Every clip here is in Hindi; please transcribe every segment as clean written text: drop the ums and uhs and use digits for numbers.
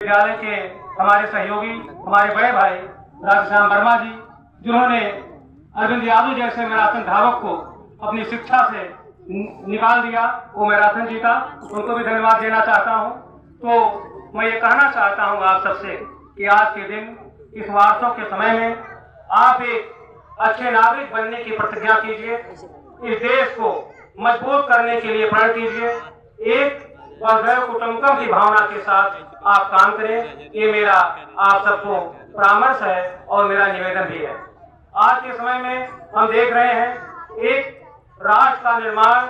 विद्यालय के हमारे सहयोगी, हमारे बड़े भाई राधेश्याम वर्मा जी, जिन्होंने अरविंद यादव जैसे मैराथन धावक को अपनी शिक्षा से निकाल दिया, वो मैराथन जीता, उनको भी धन्यवाद देना चाहता हूँ। तो मैं ये कहना चाहता हूँ आप सबसे कि आज के दिन इस वार्षों के समय में आप एक अच्छे नागरिक बनने की प्रतिज्ञा कीजिए, इस देश को मजबूत करने के लिए प्रण कीजिए, एक वसुधैव कुटुंबकम की भावना के साथ आप काम करें। ये मेरा आप सबको परामर्श है और मेरा निवेदन भी है। आज के समय में हम देख रहे हैं एक राष्ट्र का निर्माण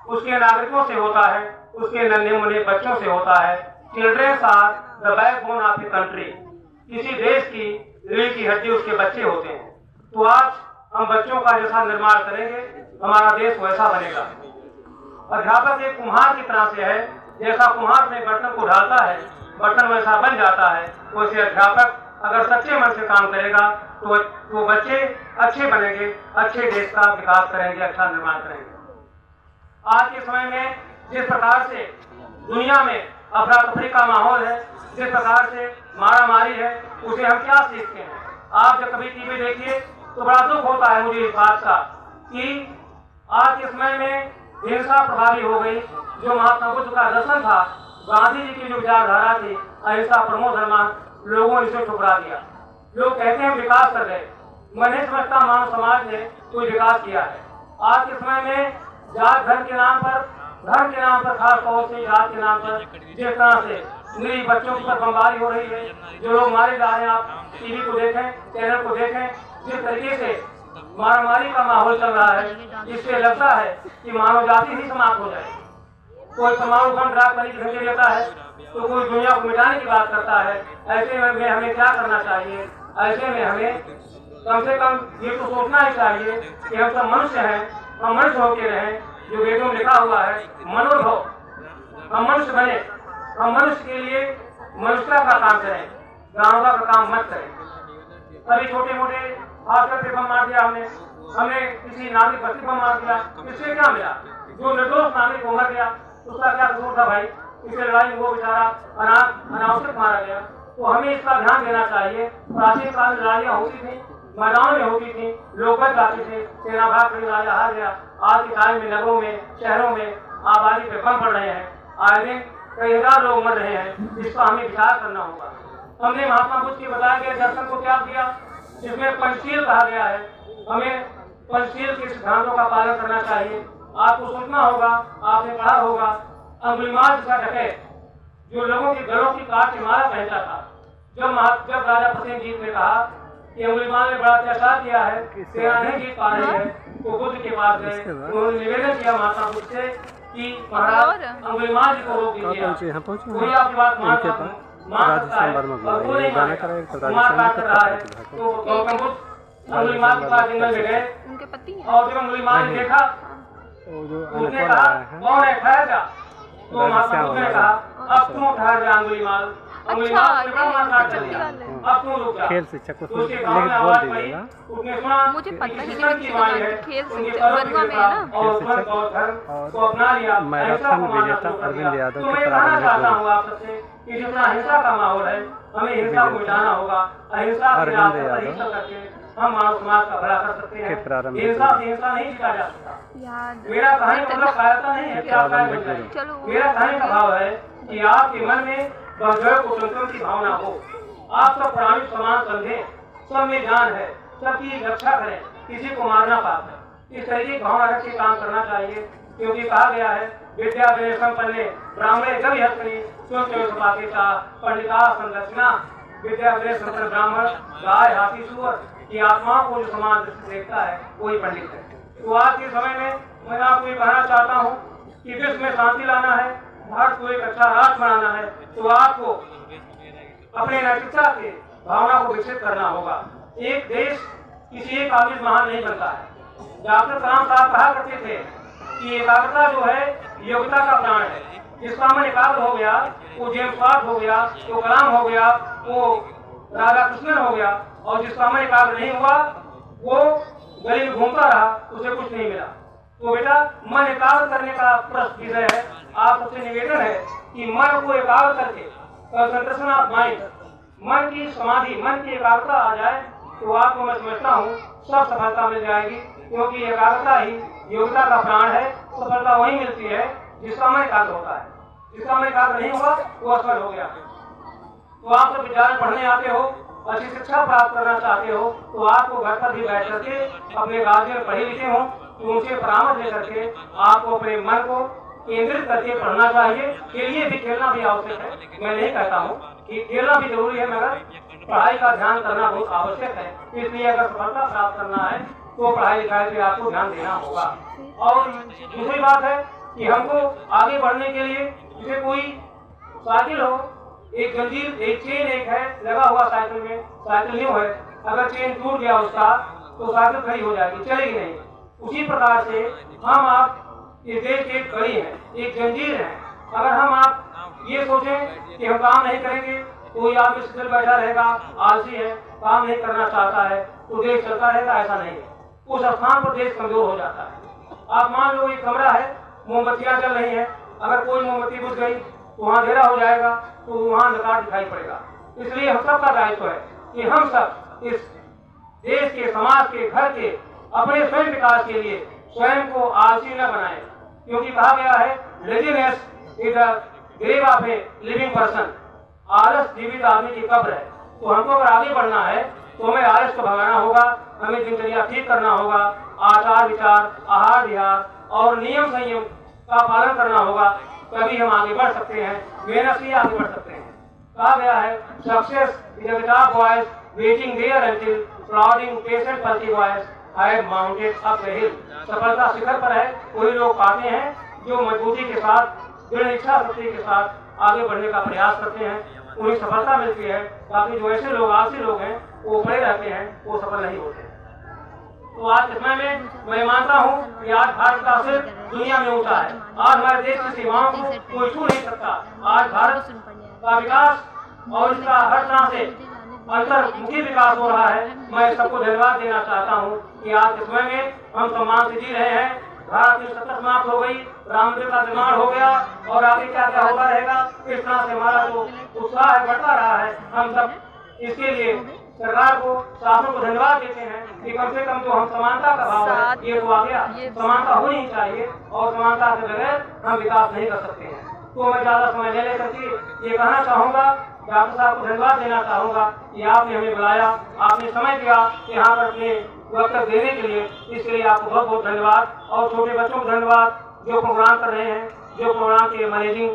उसके नागरिकों से होता है, उसके नन्हे मुन्ने बच्चों से होता है। Children are the backbone of the country. किसी देश की रीढ़ की हड्डी उसके बच्चे होते हैं। तो आज हम बच्चों का जैसा निर्माण करेंगे, हमारा देश वैसा बनेगा। अध्यापक एक कुम्हार की तरह से है, जैसा कुम्हार में बर्तन को ढालता है, बर्तन वैसा बन जाता है। वैसे अध्यापक अगर सच्चे मन से काम करेगा तो बच्चे अच्छे बनेंगे, अच्छे देश का विकास करेंगे, अच्छा निर्माण करेंगे। आज के समय में जिस प्रकार से दुनिया में अफरा तफरी का माहौल है, जिस प्रकार से मारामारी है, उसे हम क्या सीखते हैं? आप जब कभी टीवी देखिए तो बड़ा दुख होता है मुझे इस बात का कि आज के समय में हिंसा प्रभावी हो गई। जो महात्मा बुद्ध का दर्शन था, गांधी जी की जो विचारधारा थी अहिंसा परमो धर्मा, लोगों ने इसे ठुकरा दिया। लोग कहते हैं विकास कर गए, मैं नहीं समझता मानव समाज ने कोई विकास किया है। आज के समय में जात धर्म के नाम पर खास तौर से जात के नाम पर जिस तरह से निरीह बच्चों पर बमबारी हो रही है, जो लोग मारे जा रहे हैं, आप टीवी को देखें, चैनल को देखें, जिस तरीके से मारामारी का माहौल चल रहा है, इससे लगता है कि मानव जाति ही समाप्त हो जाए। कोई परमाणु बम ड्राप करने की धमकी देता है तो कोई दुनिया को मिटाने की बात करता है। ऐसे में हमें क्या करना चाहिए? ऐसे में हमें कम से कम ये तो सोचना ही चाहिए कि हम सब मनुष्य हैं, हम मनुष्य होके रहें। जो वेदों में लिखा हुआ है मनोभव, हम मनुष्य बने, हम मनुष्य के लिए मनुष्यता का काम करें, दानवता का काम मत करें। कभी छोटे मोटे हादसे पे बम मार दिया हमने किसी नागरिक बस्ती बम मार दिया, इससे क्या मिला? जो निर्दोष नागरिक हो गया उसका क्या कसूर था भाई? इसे लड़ाई वो बेचारा अनावश्यक मारा गया। तो हमें इसका ध्यान देना चाहिए। प्राचीन काल में लड़ाइयाँ होती थी, मैदानों में होती थी, लोग बच जाते थे, सेना भाग कर राजा हार गया। आज के टाइम में नगरों में, शहरों में आबादी पे बम पड़ रहे हैं, आए दिन कई हजार लोग मर रहे हैं। इसका हमें विचार करना होगा। हमने महात्मा बुद्ध के बताया गया दर्शन को त्याग दिया, जिसमें पंचशील कहा गया है। हमें पंचशील के सिद्धांतों का पालन करना चाहिए। आपको सोचना होगा, आपने पढ़ा होगा, अंगुलीमाल जैसा डकैत जो लोगों के गलों की काट के माला पहनता था। जब राजा प्रसेनजीत ने कहा कि अंगुलीमाल ने बड़ा अत्याचार किया है, सेना नहीं जीत पा रही है, तो बुद्ध के पास गए। उन्होंने निवेदन किया महात्मा बुद्ध से कि महाराज अंगुलीमाल जी को रोक दीजिए। कोई आपकी बात मान सकता है और वो नहीं मार कर रहा है। तो गौतम बुद्ध अंगुलीमाल के पास जंगल में गए और जब अंगुलीमाल ने देखा उसने कहा कौन है, ठहर जा। तो महात्मा बुद्ध ने कहा अब तू ठहर जा अंगुलीमाल। अंगुलीमाल ने बड़ा मार कर दिया, अब तू रुक जा। खेल शिक्षक को उसके गाँव में आवाज पड़ी, उसने सुना मुझे पता ही नहीं की वाणी है, खेल उनके शिक्षक कर्म बनवा के में है ना। साथ और धर्म और धर्म को अपना लिया। मैराथन विजेता अरविंद यादव तो के मैं कहना प्रारंभिक चाहता गोल। हूँ आप सबसे कि जितना हिंसा का माहौल है, हमें हिंसा को मिटाना होगा। अहिंसा के रास्ते पर ही चल करके हम मानव समाज का भला कर सकते हैं। हिंसा से हिंसा नहीं जीता जा सकता। मेरा कहने का मतलब कायरता नहीं है कि आप कायर बन जाएं। मेरा कहने का भाव है कि आपके मन में वसुधैव कुटुंबकम की भावना हो, आप सब प्राणी समान समझें, सब में जान है, सबकी रक्षा करें, किसी को मारना पाप है। इस तरीके की भावना रख के काम करना चाहिए, क्योंकि कहा गया है विद्या विनय संपन्ने ब्राह्मणे गविहस्त्री स्वच्छपाकेता पंडिता संरचना। विद्या विनय संपन्न ब्राह्मण गाय हाथी सुअर की आत्माओं को जो समान दृष्टि देखता है वही पंडित है। तो आज के समय में मैं आपको ये कहना चाहता हूँ कि विश्व में शांति लाना है, भारत को एक अच्छा राष्ट्र बनाना है, तो आपको अपने नैतिकता से भावना को विकसित करना होगा। एक देश किसी एक आदमी से महान नहीं बनता है। डॉक्टर कलाम साहब कहा करते थे कि एकाग्रता जो है योग्यता का प्राण है। जिसका मन एकाग्र हो गया वो जेम्स वाट हो गया, वो कलाम हो गया, वो राधा कृष्णन हो गया। और जिसका मन एकाग्र नहीं हुआ वो गली में घूमता रहा, उसे कुछ नहीं मिला। तो बेटा मन एकाग्र करने का प्रश्न विषय है। आप सबसे निवेदन है कि मन को एकाग्र करके कंसंट्रेशन ऑफ माइंड, मन की समाधि, मन की एकाग्रता आ जाए तो आपको मैं समझता हूँ सब सफलता मिल जाएगी, क्योंकि एकाग्रता ही योग्यता का प्राण है। सफलता वही मिलती है जिसका मन एकाग्र होता है। जिसका मन एकाग्र नहीं हुआ वो असफल हो गया। तो आप सब विद्यालय पढ़ने आते हो, अच्छी शिक्षा प्राप्त करना चाहते हो, तो आपको घर पर भी बैठ करके अपने गार्जियन पढ़े लिखे हो तो उनसे परामर्श लेकर के आपको अपने मन को केंद्रित करके पढ़ना चाहिए। खेलिए भी, खेलना भी आवश्यक है। मैं नहीं कहता हूँ कि खेलना भी जरूरी है, मगर पढ़ाई का ध्यान करना बहुत आवश्यक है। इसलिए अगर सफलता प्राप्त करना है तो पढ़ाई लिखाई पे आपको ध्यान देना होगा। और दूसरी बात है कि हमको आगे बढ़ने के लिए, जैसे कोई साइकिल हो, एक जंजीर, एक चेन एक है लगा हुआ साइकिल में, साइकिल न्यू है, अगर चेन टूट गया उसका तो साइकिल खड़ी हो जाएगी, चलेगी नहीं। उसी प्रकार से हम आप इस देश की एक कड़ी है, एक जंजीर है। अगर हम आप ये सोचें कि हम काम नहीं करेंगे, कोई आप इस दिल बैठा रहेगा, आलसी है, काम नहीं करना चाहता है, तो देश चलता रहेगा, ऐसा नहीं है। उस स्थान पर देश कमजोर हो जाता है। आप मान लो एक कमरा है, मोमबत्तियां जल रही हैं, अगर कोई मोमबत्ती बुझ गई तो वहाँ अंधेरा हो जाएगा, तो वहाँ अंधकार दिखाई पड़ेगा। इसलिए हम सबका दायित्व है कि हम सब इस देश के, समाज के, घर के, अपने स्वयं विकास के लिए स्वयं को आलसी न बनाएं, क्योंकि कहा गया है laziness is the grave of a living person. आलस जीवित आदमी की कब्र है। तो हमको अगर आगे बढ़ना है तो हमें आलस को भगाना होगा, हमें दिनचर्या ठीक करना होगा, आचार विचार, आहार विहार और नियम संयम का पालन करना होगा, तभी हम आगे बढ़ सकते हैं, मेहनत से आगे बढ़ सकते हैं। कहा गया है success is a top voice waiting there until plodding patient plucky voice have mounted up the hill. सफलता शिखर पर है, वही लोग पाते हैं जो मजबूती के साथ, दृढ़ इच्छा शक्ति के साथ आगे बढ़ने का प्रयास करते हैं, उन्हें सफलता मिलती है। बाकी जो ऐसे लोग, आलसी लोग हैं, वो पड़े रहते हैं, वो सफल नहीं होते। तो आज के समय में मैं मानता हूँ कि आज भारत का सिर दुनिया में ऊंचा है। आज हमारे देश की सीमाओं को कोई छू नहीं सकता। आज भारत का विकास और इसका हर तरह से अंतर्मुखी विकास हो रहा है। मैं सबको धन्यवाद देना चाहता हूँ कि आज के समय में हम सम्मान से जी रहे हैं। भारत की सत्ता समाप्त हो गई, राम मंदिर का निर्माण हो गया, और आगे क्या क्या होता रहेगा, इस तरह से हमारा जो उत्साह है बढ़ता रहा है। हम सब इसके लिए सरकार को, शासन को धन्यवाद देते हैं कि कम से कम जो हम समानता का भाव है ये तो आ गया। समानता होनी चाहिए, और समानता के बगैर हम विकास नहीं कर सकते हैं। तो मैं ज्यादा समय ले लेकर के ये कहना चाहूँगा, डॉक्टर साहब को धन्यवाद देना चाहूँगा कि आपने हमें बुलाया, आपने समय दिया यहाँ पर अपने वक्तव्य देने के लिए। इसके लिए आपको बहुत बहुत धन्यवाद। और छोटे बच्चों को धन्यवाद जो प्रोग्राम कर रहे हैं, जो प्रोग्राम के मैनेजिंग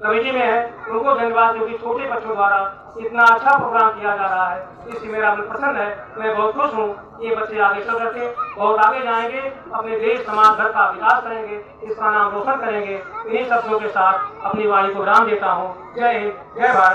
कमेटी में है, उनको धन्यवाद, क्योंकि छोटे बच्चों द्वारा इतना अच्छा प्रोग्राम किया जा रहा है। इससे मेरा मन प्रसन्न है, मैं बहुत खुश हूँ। ये बच्चे आगे चल करके बहुत आगे जाएंगे, अपने देश, समाज, घर का विकास करेंगे, इसका नाम रोशन करेंगे। इन्हीं शब्दों के साथ अपनी वाणी को विराम देता हूँ। जय हिंद, जय भारत।